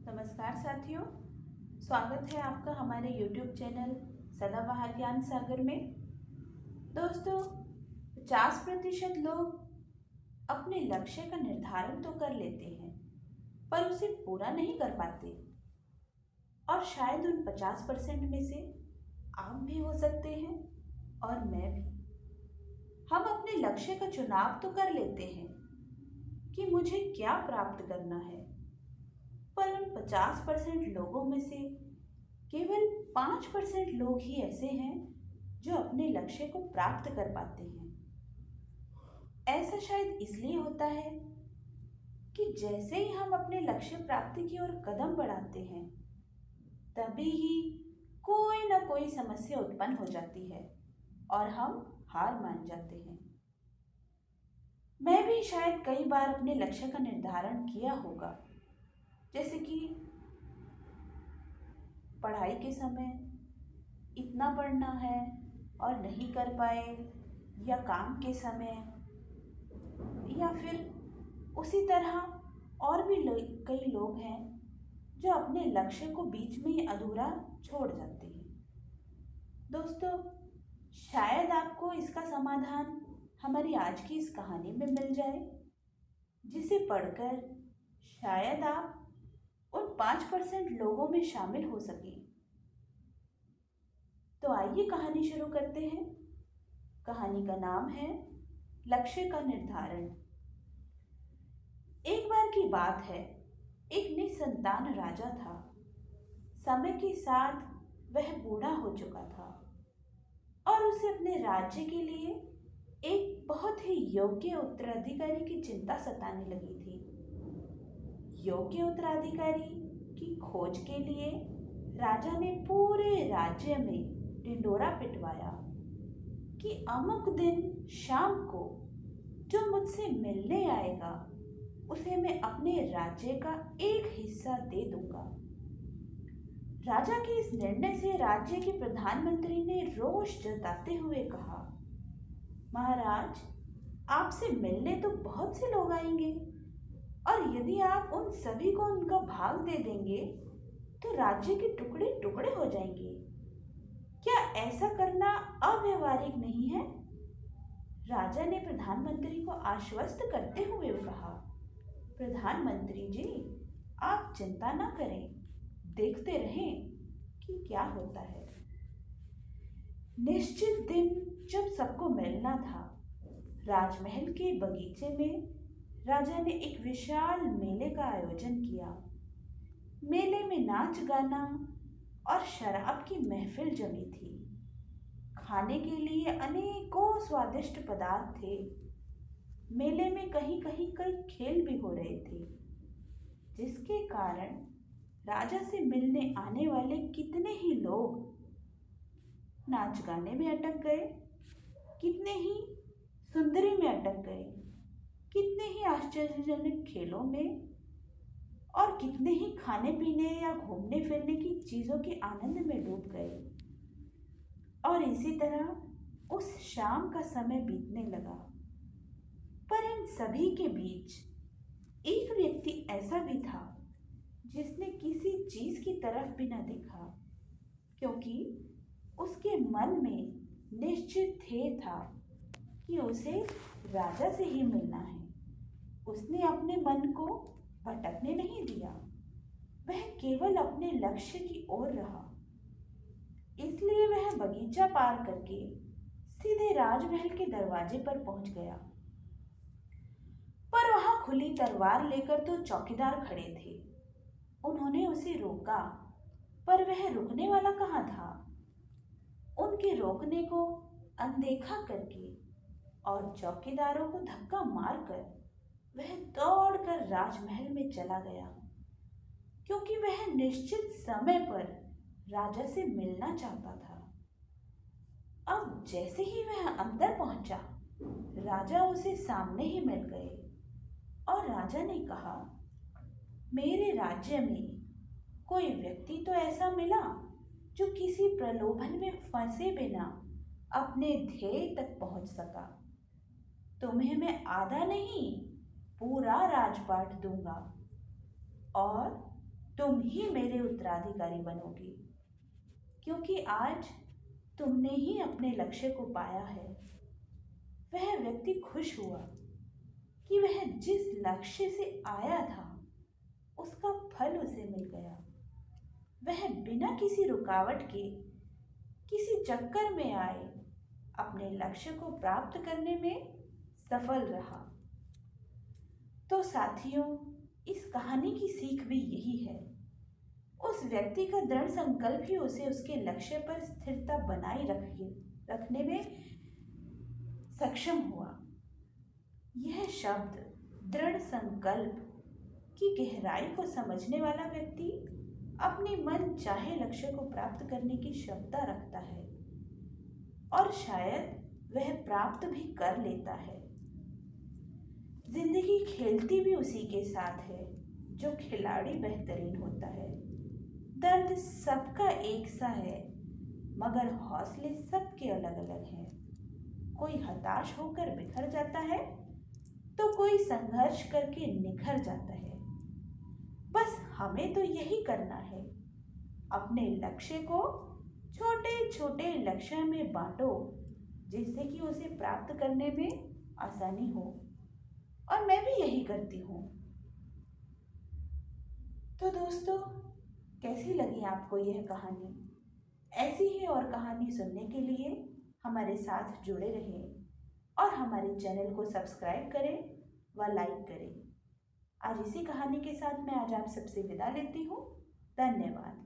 नमस्कार साथियों, स्वागत है आपका हमारे YouTube चैनल सदाबहार ज्ञान सागर में। दोस्तों, 50% लोग अपने लक्ष्य का निर्धारण तो कर लेते हैं पर उसे पूरा नहीं कर पाते। और शायद उन 50% में से आप भी हो सकते हैं और मैं भी। हम अपने लक्ष्य का चुनाव तो कर लेते हैं कि मुझे क्या प्राप्त करना है, पर उन 50% लोगों में से केवल 5% लोग ही ऐसे हैं जो अपने लक्ष्य को प्राप्त कर पाते हैं। ऐसा शायद इसलिए होता है कि जैसे ही हम अपने लक्ष्य प्राप्ति की ओर कदम बढ़ाते हैं, तभी ही कोई ना कोई समस्या उत्पन्न हो जाती है और हम हार मान जाते हैं। मैं भी शायद कई बार अपने लक्ष्य का निर्धारण किया होगा, जैसे कि पढ़ाई के समय इतना पढ़ना है और नहीं कर पाए, या काम के समय, या फिर उसी तरह और भी कई लोग हैं जो अपने लक्ष्य को बीच में ही अधूरा छोड़ जाते हैं। दोस्तों, शायद आपको इसका समाधान हमारी आज की इस कहानी में मिल जाए, जिसे पढ़कर शायद आप उन 5% लोगों में शामिल हो सके। तो आइए कहानी शुरू करते हैं। कहानी का नाम है लक्ष्य का निर्धारण। एक बार की बात है, एक निसंतान राजा था। समय के साथ वह बूढ़ा हो चुका था और उसे अपने राज्य के लिए एक बहुत ही योग्य उत्तराधिकारी की चिंता सताने लगी थी। योग्य उत्तराधिकारी की खोज के लिए राजा ने पूरे राज्य में ढिंढोरा पिटवाया कि अमुक दिन शाम को जो मुझसे मिलने आएगा उसे मैं अपने राज्य का एक हिस्सा दे दूंगा। राजा के इस निर्णय से राज्य के प्रधानमंत्री ने रोष जताते हुए कहा, महाराज, आपसे मिलने तो बहुत से लोग आएंगे और यदि आप उन सभी को उनका भाग दे देंगे तो राज्य के टुकड़े टुकड़े हो जाएंगे। क्या ऐसा करना अव्यावहारिक नहीं है? राजा ने प्रधानमंत्री को आश्वस्त करते हुए कहा, प्रधानमंत्री जी, आप चिंता न करें, देखते रहें कि क्या होता है। निश्चित दिन जब सबको मिलना था, राजमहल के बगीचे में राजा ने एक विशाल मेले का आयोजन किया। मेले में नाच गाना और शराब की महफिल जमी थी। खाने के लिए अनेकों स्वादिष्ट पदार्थ थे। मेले में कहीं कहीं कई खेल भी हो रहे थे, जिसके कारण राजा से मिलने आने वाले कितने ही लोग नाच गाने में अटक गए, कितने ही सुंदरी में अटक गए, कितने ही आश्चर्यजनक खेलों में, और कितने ही खाने पीने या घूमने फिरने की चीज़ों के आनंद में डूब गए। और इसी तरह उस शाम का समय बीतने लगा। पर इन सभी के बीच एक व्यक्ति ऐसा भी था जिसने किसी चीज़ की तरफ भी न देखा, क्योंकि उसके मन में निश्चित ध्येय था कि उसे राजा से ही मिलना है। उसने अपने मन को भटकने नहीं दिया, वह केवल अपने लक्ष्य की ओर रहा। इसलिए वह बगीचा पार करके सीधे राजमहल के दरवाजे पर पहुंच गया। पर वहां खुली तलवार लेकर तो चौकीदार खड़े थे। उन्होंने उसे रोका, पर वह रुकने वाला कहाँ था। उनके रोकने को अनदेखा करके और चौकीदारों को धक्का मारकर वह दौड़कर राजमहल में चला गया, क्योंकि वह निश्चित समय पर राजा से मिलना चाहता था। अब जैसे ही वह अंदर पहुंचा, राजा उसे सामने ही मिल गए और राजा ने कहा, मेरे राज्य में कोई व्यक्ति तो ऐसा मिला जो किसी प्रलोभन में फंसे बिना अपने ध्येय तक पहुंच सका। तुम्हें मैं आधा नहीं, पूरा राजपाट दूंगा और तुम ही मेरे उत्तराधिकारी बनोगे, क्योंकि आज तुमने ही अपने लक्ष्य को पाया है। वह व्यक्ति खुश हुआ कि वह जिस लक्ष्य से आया था उसका फल उसे मिल गया। वह बिना किसी रुकावट के, किसी चक्कर में आए, अपने लक्ष्य को प्राप्त करने में सफल रहा। तो साथियों, इस कहानी की सीख भी यही है। उस व्यक्ति का दृढ़ संकल्प ही उसे उसके लक्ष्य पर स्थिरता बनाए रखने में सक्षम हुआ। यह शब्द दृढ़ संकल्प की गहराई को समझने वाला व्यक्ति अपने मन चाहे लक्ष्य को प्राप्त करने की क्षमता रखता है, और शायद वह प्राप्त भी कर लेता है। जिंदगी खेलती भी उसी के साथ है जो खिलाड़ी बेहतरीन होता है। दर्द सबका एक सा है, मगर हौसले सबके अलग अलग हैं। कोई हताश होकर बिखर जाता है तो कोई संघर्ष करके निखर जाता है। बस हमें तो यही करना है, अपने लक्ष्य को छोटे छोटे लक्ष्य में बांटो, जिससे कि उसे प्राप्त करने में आसानी हो। और मैं भी यही करती हूँ। तो दोस्तों, कैसी लगी आपको यह कहानी? ऐसी ही और कहानी सुनने के लिए हमारे साथ जुड़े रहें और हमारे चैनल को सब्सक्राइब करें व लाइक करें। आज इसी कहानी के साथ मैं आज आप सबसे विदा लेती हूँ। धन्यवाद।